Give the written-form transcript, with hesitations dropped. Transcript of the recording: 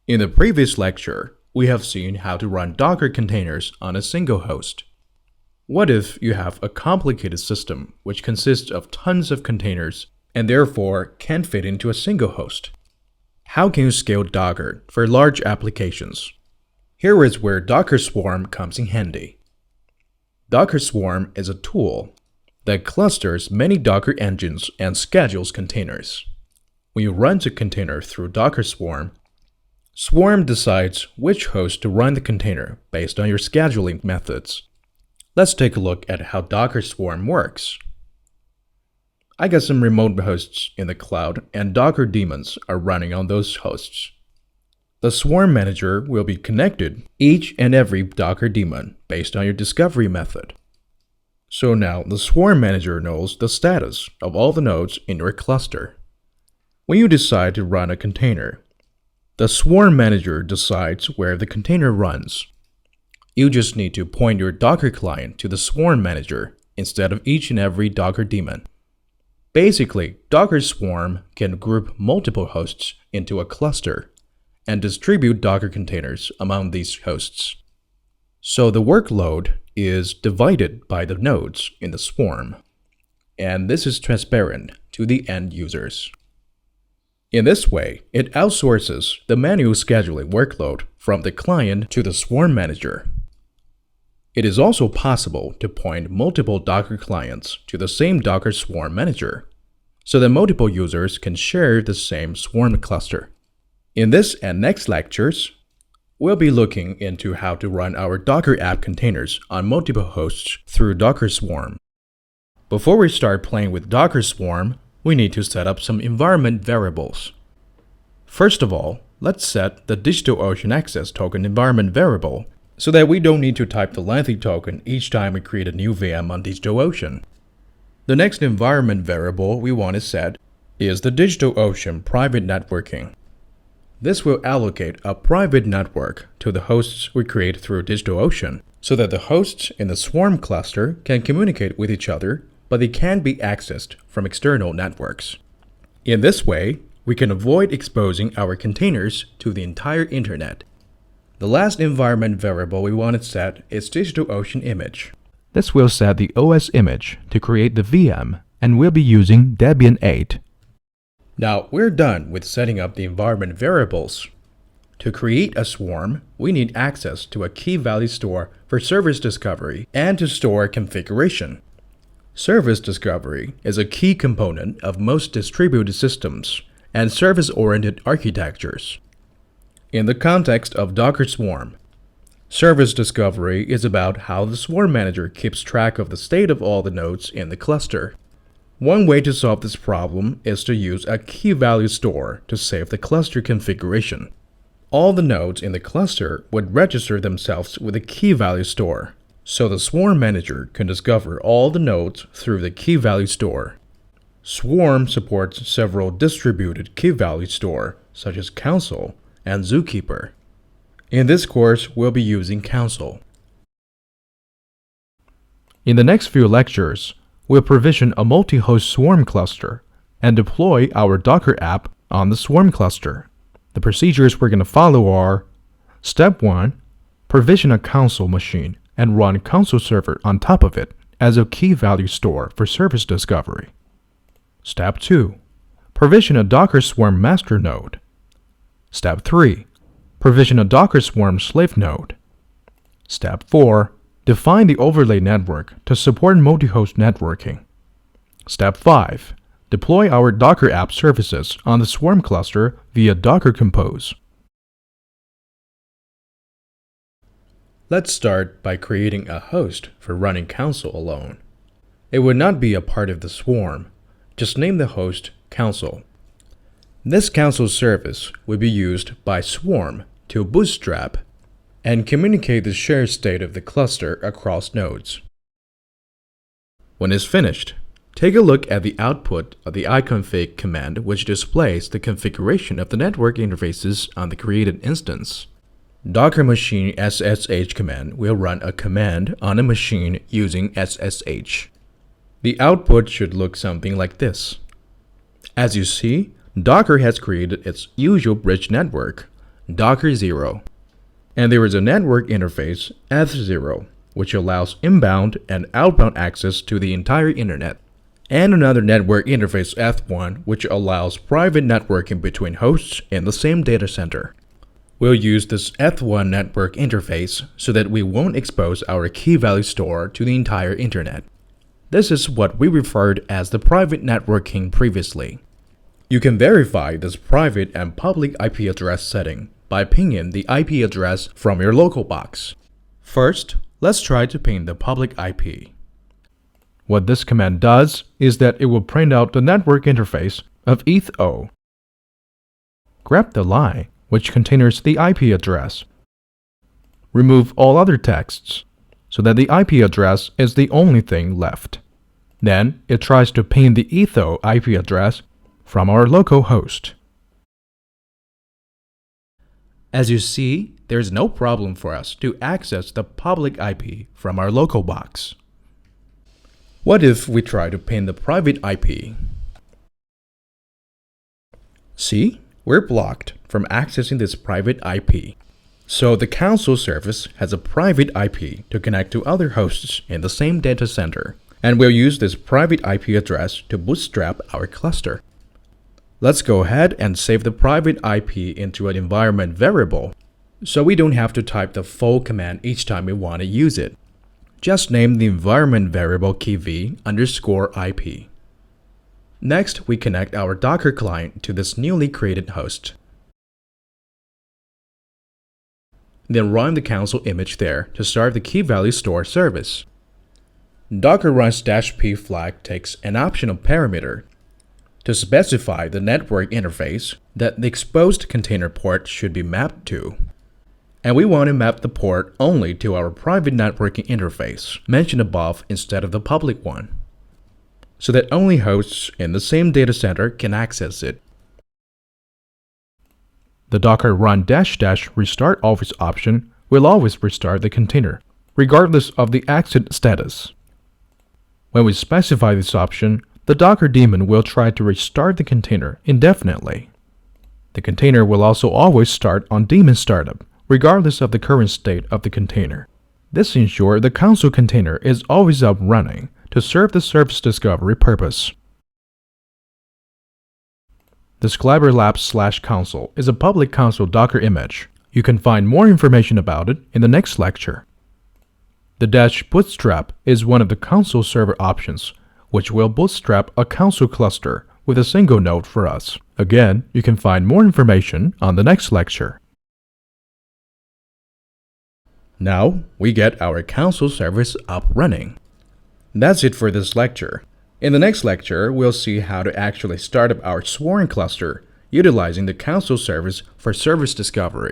In the previous lecture, we have seen how to run Docker containers on a single host. What if you have a complicated system which consists of tons of containers and therefore can't fit into a single host? How can you scale Docker for large applications? Here is where Docker Swarm comes in handy. Docker Swarm is a tool that clusters many Docker engines and schedules containers. When you run the container through Docker Swarm, Swarm decides which host to run the container based on your scheduling methods. Let's take a look at how Docker Swarm works. I got some remote hosts in the cloud, and Docker daemons are running on those hosts. The Swarm Manager will be connected each and every Docker daemon based on your discovery method. So now the Swarm Manager knows the status of all the nodes in your cluster. When you decide to run a container, the Swarm Manager decides where the container runs. You just need to point your Docker client to the Swarm Manager instead of each and every Docker daemon. Basically, Docker Swarm can group multiple hosts into a cluster and distribute Docker containers among these hosts. So the workload is divided by the nodes in the swarm, and this is transparent to the end users. In this way, it outsources the manual scheduling workload from the client to the Swarm Manager. It is also possible to point multiple Docker clients to the same Docker Swarm Manager, so that multiple users can share the same Swarm cluster. In this and next lectures, we'll be looking into how to run our Docker app containers on multiple hosts through Docker Swarm. Before we start playing with Docker Swarm, we need to set up some environment variables. First of all, let's set the DigitalOcean access token environment variable so that we don't need to type the lengthy token each time we create a new VM on DigitalOcean. The next environment variable we want to set is the DigitalOcean private networking. This will allocate a private network to the hosts we create through DigitalOcean so that the hosts in the Swarm cluster can communicate with each other, but they can't be accessed from external networks. In this way, we can avoid exposing our containers to the entire internet. The last environment variable we want to set is DigitalOcean image. This will set the OS image to create the VM, and we'll be using Debian 8. Now we're done with setting up the environment variables. To create a swarm, we need access to a key value store for service discovery and to store configuration. Service discovery is a key component of most distributed systems and service-oriented architectures. In the context of Docker Swarm, service discovery is about how the Swarm Manager keeps track of the state of all the nodes in the cluster. One way to solve this problem is to use a key value store to save the cluster configuration. All the nodes in the cluster would register themselves with a key value store, so the Swarm Manager can discover all the nodes through the key value store. Swarm supports several distributed key value store, such as Consul and Zookeeper. In this course, we'll be using Consul. In the next few lectures, we'll provision a multi-host Swarm cluster and deploy our Docker app on the Swarm cluster. The procedures we're going to follow are: Step 1. Provision a Consul machine and run Consul server on top of it as a key value store for service discovery. Step 2. Provision a Docker Swarm master node. Step 3. Provision a Docker Swarm slave node. Step 4. Define the overlay network to support multi-host networking. Step 5. Deploy our Docker app services on the Swarm cluster via Docker Compose. Let's start by creating a host for running Consul alone. It would not be a part of the Swarm. Just name the host Consul. This Consul service will be used by Swarm to bootstrap and communicate the shared state of the cluster across nodes. When it's finished, take a look at the output of the iconfig command, which displays the configuration of the network interfaces on the created instance. Docker machine SSH command will run a command on a machine using SSH. The output should look something like this. As you see, Docker has created its usual bridge network, Docker 0. And there is a network interface Eth0, which allows inbound and outbound access to the entire internet. And another network interface Eth1, which allows private networking between hosts in the same data center. We'll use this Eth1 network interface so that we won't expose our key value store to the entire internet. This is what we referred as the private networking previously. You can verify this private and public IP address setting by pinging the IP address from your local box. First, let's try to ping the public IP. What this command does is that it will print out the network interface of eth0. Grab the line, which contains the IP address. Remove all other texts, so that the IP address is the only thing left. Then, it tries to ping the eth0 IP address from our local host. As you see, there's no problem for us to access the public IP from our local box. What if we try to ping the private IP? See, we're blocked from accessing this private IP. So the consul service has a private IP to connect to other hosts in the same data center, and we'll use this private IP address to bootstrap our cluster. Let's go ahead and save the private IP into an environment variable, so we don't have to type the full command each time we want to use it. Just name the environment variable kv_IP. Next, we connect our Docker client to this newly created host. Then run the consul image there to start the key value store service. Docker runs -p flag takes an optional parameter to specify the network interface that the exposed container port should be mapped to. And we want to map the port only to our private networking interface mentioned above instead of the public one, so that only hosts in the same data center can access it. The Docker run -- restart always option will always restart the container, regardless of the exit status. When we specify this option, the Docker daemon will try to restart the container indefinitely. The container will also always start on daemon startup, regardless of the current state of the container. This ensures the consul container is always up running to serve the service discovery purpose. This Clever Labs /consul is a public consul Docker image. You can find more information about it in the next lecture. The -bootstrap is one of the consul server options, which will bootstrap a consul cluster with a single node for us. Again, you can find more information on the next lecture. Now, we get our consul service up running. That's it for this lecture. In the next lecture, we'll see how to actually start up our swarm cluster utilizing the consul service for service discovery.